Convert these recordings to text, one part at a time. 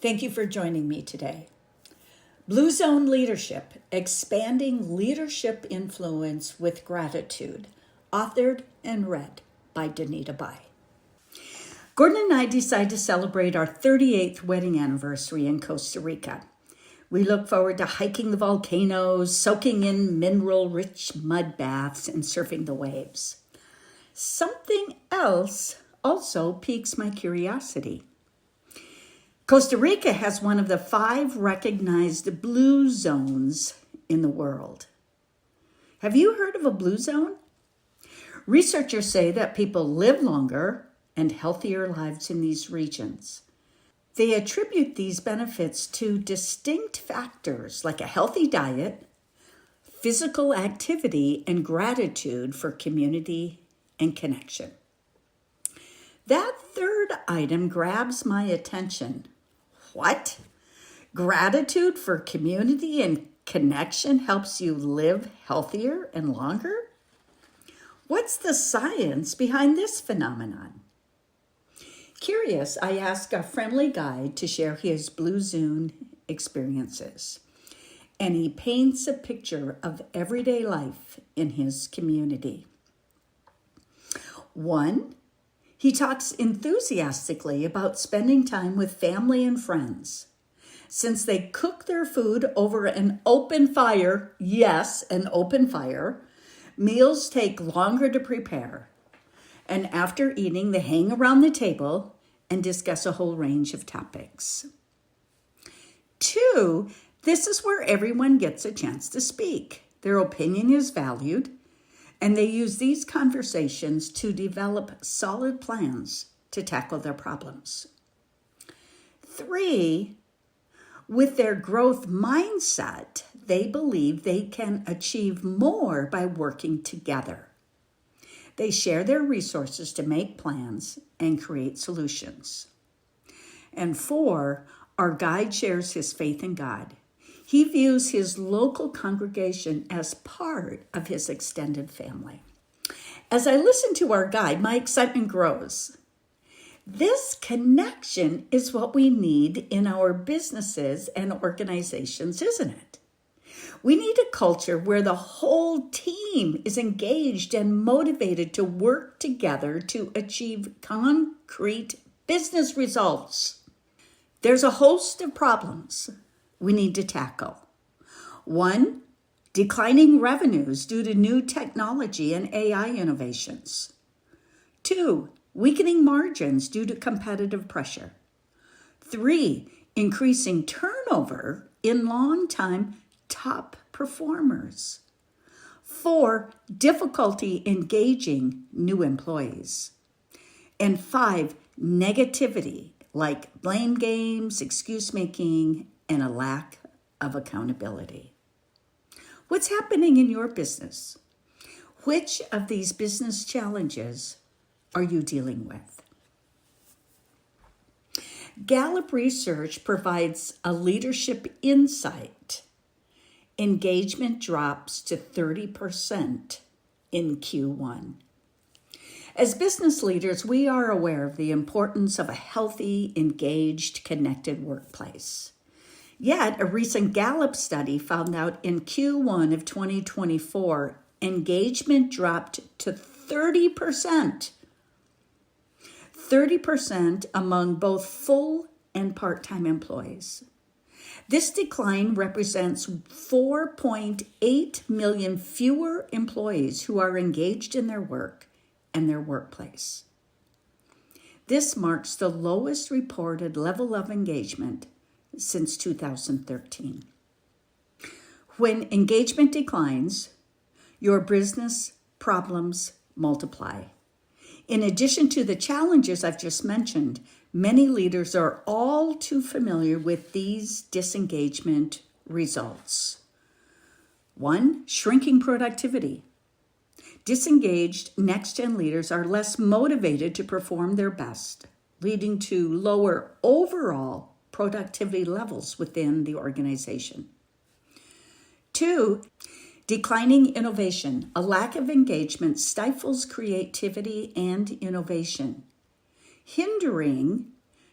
Thank you for joining me today. Blue Zone Leadership, Expanding Leadership Influence with Gratitude, authored and read by Danita Bai. Gordon and I decided to celebrate our 38th wedding anniversary in Costa Rica. We look forward to hiking the volcanoes, soaking in mineral-rich mud baths, and surfing the waves. Something else also piques my curiosity. Costa Rica has one of the 5 recognized blue zones in the world. Have you heard of a blue zone? Researchers say that people live longer and healthier lives in these regions. They attribute these benefits to distinct factors like a healthy diet, physical activity, and gratitude for community and connection. That third item grabs my attention. What? Gratitude for community and connection helps you live healthier and longer? What's the science behind this phenomenon? Curious, I asked a friendly guide to share his Blue Zone experiences, and he paints a picture of everyday life in his community. 1, he talks enthusiastically about spending time with family and friends. Since they cook their food over an open fire, yes, an open fire, meals take longer to prepare. And after eating, they hang around the table and discuss a whole range of topics. 2, this is where everyone gets a chance to speak. Their opinion is valued, and they use these conversations to develop solid plans to tackle their problems. 3, with their growth mindset, they believe they can achieve more by working together. They share their resources to make plans and create solutions. And 4, our guide shares his faith in God. He views his local congregation as part of his extended family. As I listen to our guide, my excitement grows. This connection is what we need in our businesses and organizations, isn't it? We need a culture where the whole team is engaged and motivated to work together to achieve concrete business results. There's a host of problems we need to tackle. 1, declining revenues due to new technology and AI innovations. 2, weakening margins due to competitive pressure. 3, increasing turnover in long-time top performers. 4, difficulty engaging new employees. And 5, negativity like blame games, excuse making, and a lack of accountability. What's happening in your business? Which of these business challenges are you dealing with? Gallup research provides a leadership insight. Engagement drops to 30% in Q1. As business leaders, we are aware of the importance of a healthy, engaged, connected workplace. Yet, a recent Gallup study found out in Q1 of 2024, engagement dropped to 30%. 30% among both full and part-time employees. This decline represents 4.8 million fewer employees who are engaged in their work and their workplace. This marks the lowest reported level of engagement since 2013. When engagement declines, your business problems multiply. In addition to the challenges I've just mentioned, many leaders are all too familiar with these disengagement results. 1, shrinking productivity. Disengaged next-gen leaders are less motivated to perform their best, leading to lower overall productivity levels within the organization. 2, declining innovation. A lack of engagement stifles creativity and innovation, hindering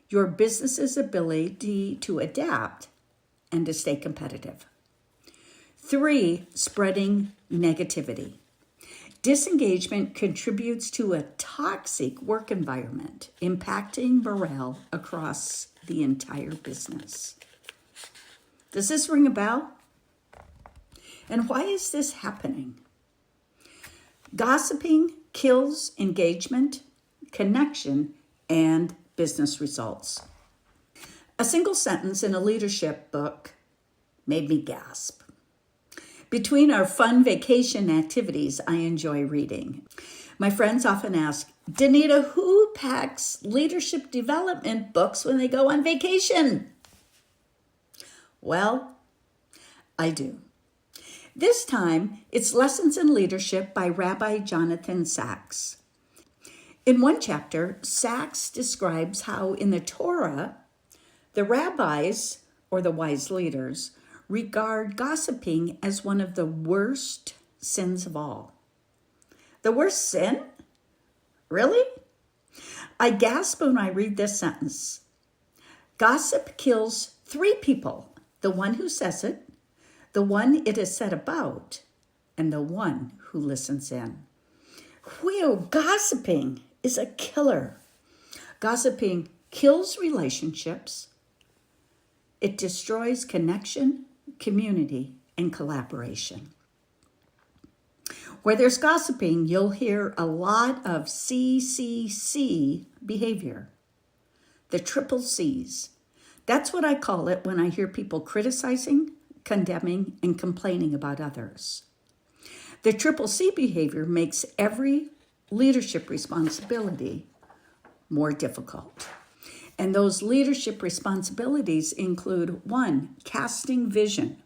your business's ability to adapt and to stay competitive. 3, spreading negativity. Disengagement contributes to a toxic work environment, impacting morale across the entire business. Does this ring a bell? And why is this happening? Gossiping kills engagement, connection, and business results. A single sentence in a leadership book made me gasp. Between our fun vacation activities, I enjoy reading. My friends often ask, Danita, who packs leadership development books when they go on vacation? Well, I do. This time, it's Lessons in Leadership by Rabbi Jonathan Sacks. In one chapter, Sacks describes how in the Torah, the rabbis, or the wise leaders, regard gossiping as one of the worst sins of all. The worst sin? Really? I gasp when I read this sentence. Gossip kills 3 people: the one who says it, the one it is said about, and the one who listens in. Whew, gossiping is a killer. Gossiping kills relationships. It destroys connection, community, and collaboration. Where there's gossiping, you'll hear a lot of CCC behavior. The triple C's. That's what I call it when I hear people criticizing, condemning, and complaining about others. The triple C behavior makes every leadership responsibility more difficult. And those leadership responsibilities include 1, casting vision,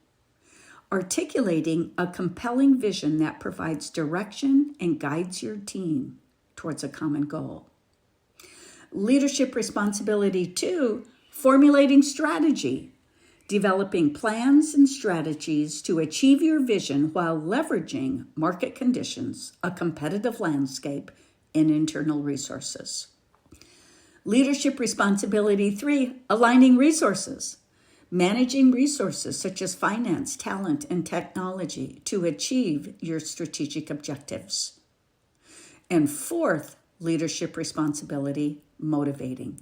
articulating a compelling vision that provides direction and guides your team towards a common goal. Leadership responsibility 2, formulating strategy, developing plans and strategies to achieve your vision while leveraging market conditions, a competitive landscape, and internal resources. Leadership responsibility 3, aligning resources, managing resources such as finance, talent, and technology to achieve your strategic objectives. And 4th, leadership responsibility, motivating,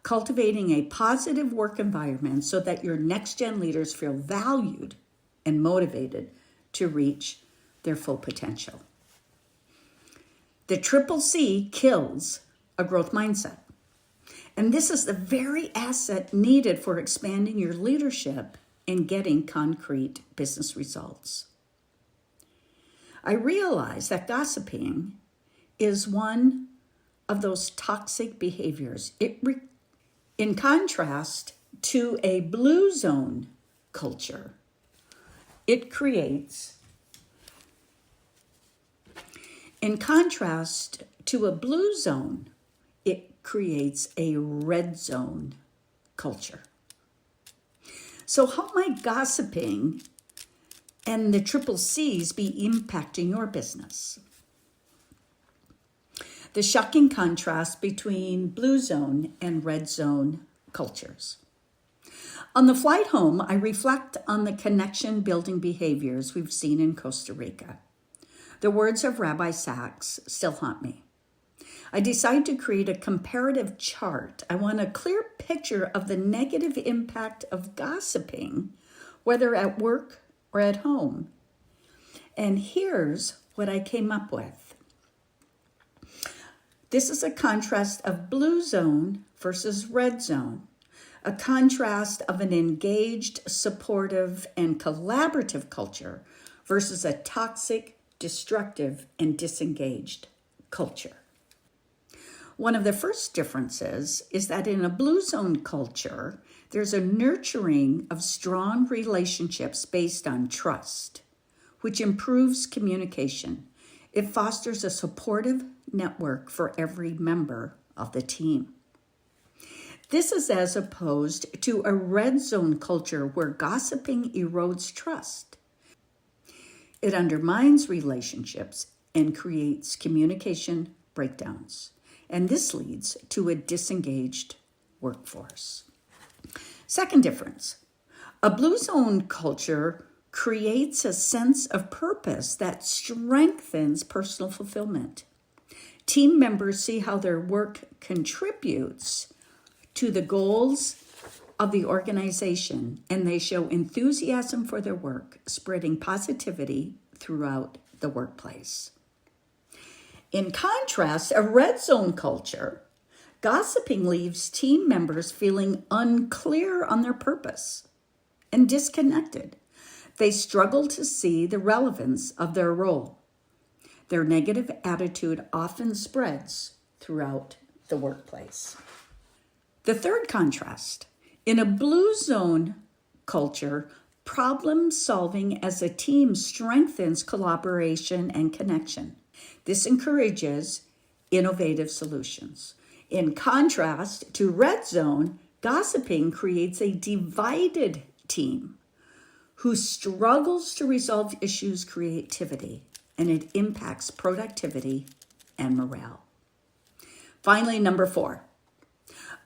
cultivating a positive work environment so that your next-gen leaders feel valued and motivated to reach their full potential. The triple C kills a growth mindset. And this is the very asset needed for expanding your leadership and getting concrete business results. I realize that gossiping is one of those toxic behaviors. In contrast to a blue zone culture, it creates a red zone culture. So how might gossiping and the triple C's be impacting your business? The shocking contrast between blue zone and red zone cultures. On the flight home, I reflect on the connection building behaviors we've seen in Costa Rica. The words of Rabbi Sacks still haunt me. I decide to create a comparative chart. I want a clear picture of the negative impact of gossiping, whether at work or at home. And here's what I came up with. This is a contrast of blue zone versus red zone, a contrast of an engaged, supportive, and collaborative culture versus a toxic, destructive, and disengaged culture. One of the first differences is that in a blue zone culture, there's a nurturing of strong relationships based on trust, which improves communication. It fosters a supportive network for every member of the team. This is as opposed to a red zone culture where gossiping erodes trust. It undermines relationships and creates communication breakdowns. And this leads to a disengaged workforce. Second difference, a blue zone culture creates a sense of purpose that strengthens personal fulfillment. Team members see how their work contributes to the goals of the organization, and they show enthusiasm for their work, spreading positivity throughout the workplace. In contrast, a red zone culture, gossiping leaves team members feeling unclear on their purpose and disconnected. They struggle to see the relevance of their role. Their negative attitude often spreads throughout the workplace. The third contrast, in a blue zone culture, problem solving as a team strengthens collaboration and connection. This encourages innovative solutions. In contrast to red zone, gossiping creates a divided team who struggles to resolve issues creativity, and it impacts productivity and morale. Finally, number 4,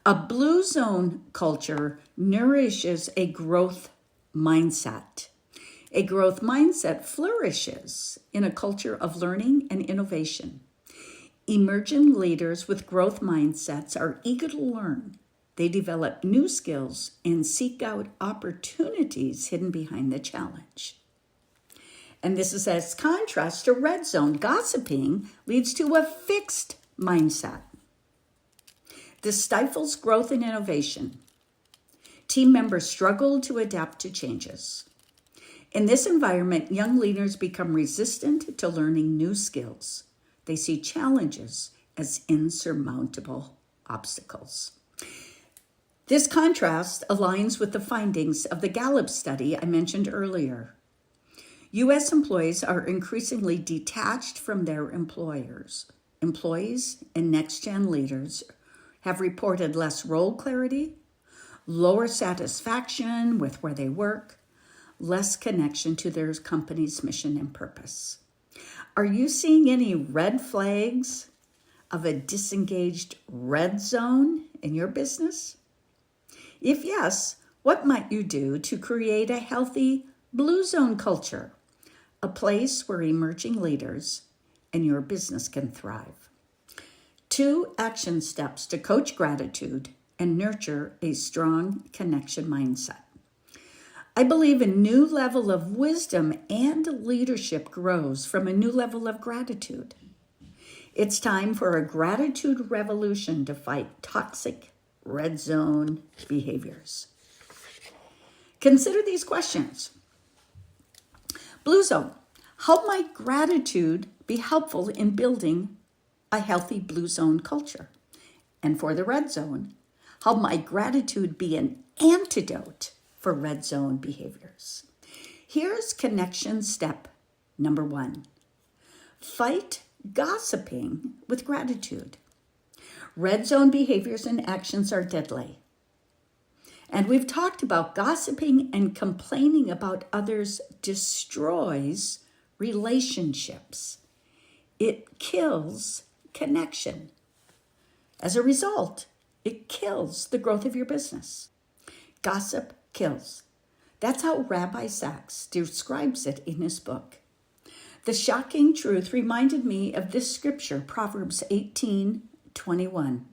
a blue zone culture nourishes a growth mindset. A growth mindset flourishes in a culture of learning and innovation. Emerging leaders with growth mindsets are eager to learn. They develop new skills and seek out opportunities hidden behind the challenge. And this is as contrast to red zone. Gossiping leads to a fixed mindset. This stifles growth and innovation. Team members struggle to adapt to changes. In this environment, young leaders become resistant to learning new skills. They see challenges as insurmountable obstacles. This contrast aligns with the findings of the Gallup study I mentioned earlier. U.S. employees are increasingly detached from their employers. Employees and next-gen leaders have reported less role clarity, lower satisfaction with where they work, less connection to their company's mission and purpose. Are you seeing any red flags of a disengaged red zone in your business? If yes, what might you do to create a healthy blue zone culture, a place where emerging leaders and your business can thrive? 2 action steps to coach gratitude and nurture a strong connection mindset. I believe a new level of wisdom and leadership grows from a new level of gratitude. It's time for a gratitude revolution to fight toxic red zone behaviors. Consider these questions. Blue zone, how might gratitude be helpful in building a healthy blue zone culture? And for the red zone, how might gratitude be an antidote for red zone behaviors? Here's connection step number 1. Fight gossiping with gratitude. Red zone behaviors and actions are deadly. And we've talked about gossiping and complaining about others destroys relationships. It kills connection. As a result, it kills the growth of your business. Gossip kills. That's how Rabbi Sachs describes it in his book. The shocking truth reminded me of this scripture, Proverbs 18:21.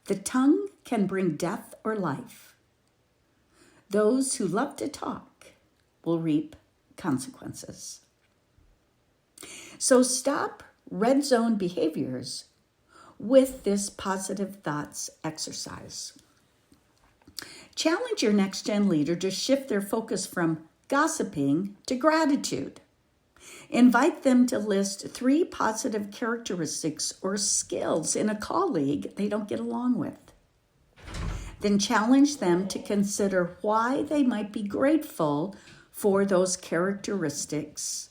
The tongue can bring death or life. Those who love to talk will reap consequences. So stop red zone behaviors with this positive thoughts exercise. Challenge your next-gen leader to shift their focus from gossiping to gratitude. Invite them to list 3 positive characteristics or skills in a colleague they don't get along with. Then challenge them to consider why they might be grateful for those characteristics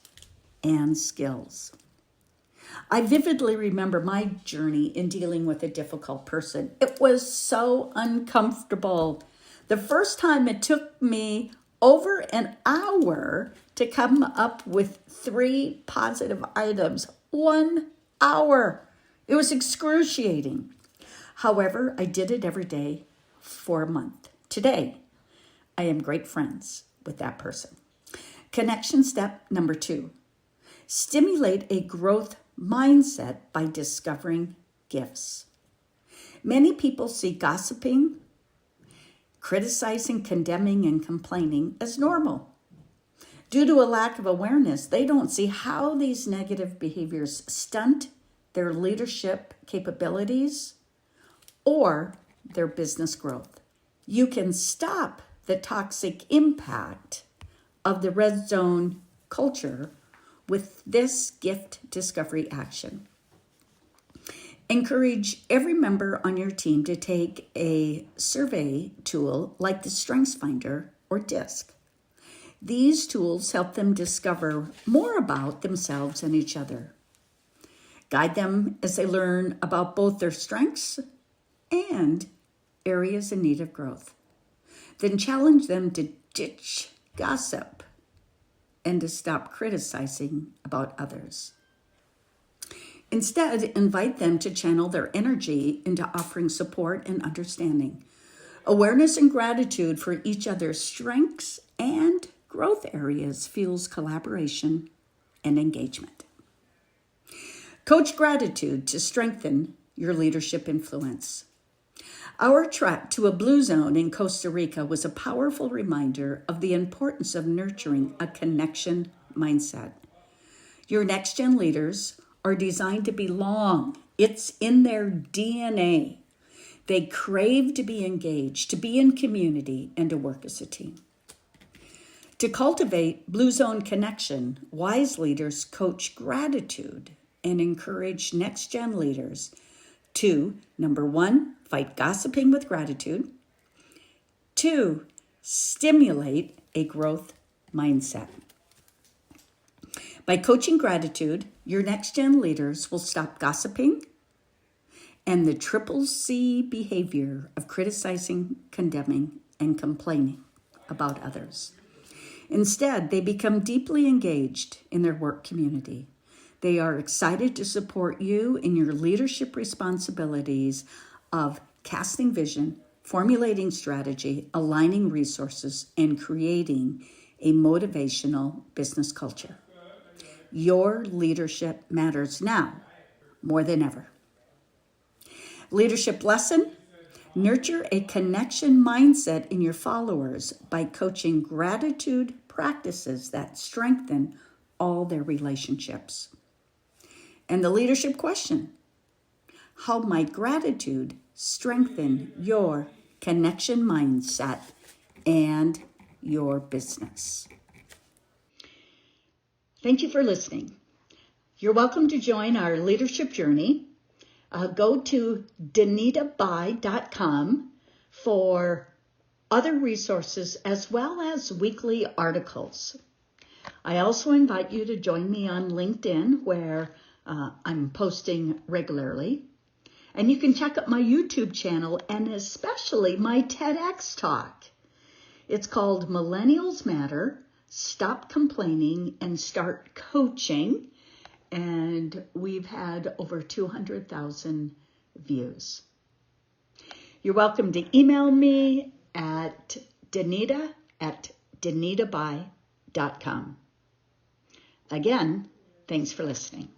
and skills. I vividly remember my journey in dealing with a difficult person. It was so uncomfortable. The first time it took me over an hour to come up with 3 positive items. 1 hour. It was excruciating. However, I did it every day for a month. Today, I am great friends with that person. Connection step number 2. Stimulate a growth mindset by discovering gifts. Many people see gossiping, criticizing, condemning, and complaining as normal. Due to a lack of awareness, they don't see how these negative behaviors stunt their leadership capabilities or their business growth. You can stop the toxic impact of the red zone culture with this gift discovery action. Encourage every member on your team to take a survey tool like the StrengthsFinder or DISC. These tools help them discover more about themselves and each other. Guide them as they learn about both their strengths and areas in need of growth. Then challenge them to ditch gossip and to stop criticizing about others. Instead, invite them to channel their energy into offering support and understanding. Awareness and gratitude for each other's strengths and growth areas fuels collaboration and engagement. Coach gratitude to strengthen your leadership influence. Our trek to a blue zone in Costa Rica was a powerful reminder of the importance of nurturing a connection mindset. Your next-gen leaders are designed to belong. It's in their DNA. They crave to be engaged, to be in community, and to work as a team. To cultivate Blue Zone connection, wise leaders coach gratitude and encourage next-gen leaders to, number 1, fight gossiping with gratitude. 2, stimulate a growth mindset. By coaching gratitude, your next-gen leaders will stop gossiping and the triple C behavior of criticizing, condemning, and complaining about others. Instead, they become deeply engaged in their work community. They are excited to support you in your leadership responsibilities of casting vision, formulating strategy, aligning resources, and creating a motivational business culture. Your leadership matters now more than ever. Leadership lesson: nurture a connection mindset in your followers by coaching gratitude practices that strengthen all their relationships. And the leadership question: how might gratitude strengthen your connection mindset and your business? Thank you for listening. You're welcome to join our leadership journey. Go to danitaby.com for other resources as well as weekly articles. I also invite you to join me on LinkedIn, where I'm posting regularly. And you can check out my YouTube channel and especially my TEDx talk. It's called Millennials Matter, Stop Complaining and Start Coaching. And we've had over 200,000 views. You're welcome to email me at danita@danitaby.com. Again, thanks for listening.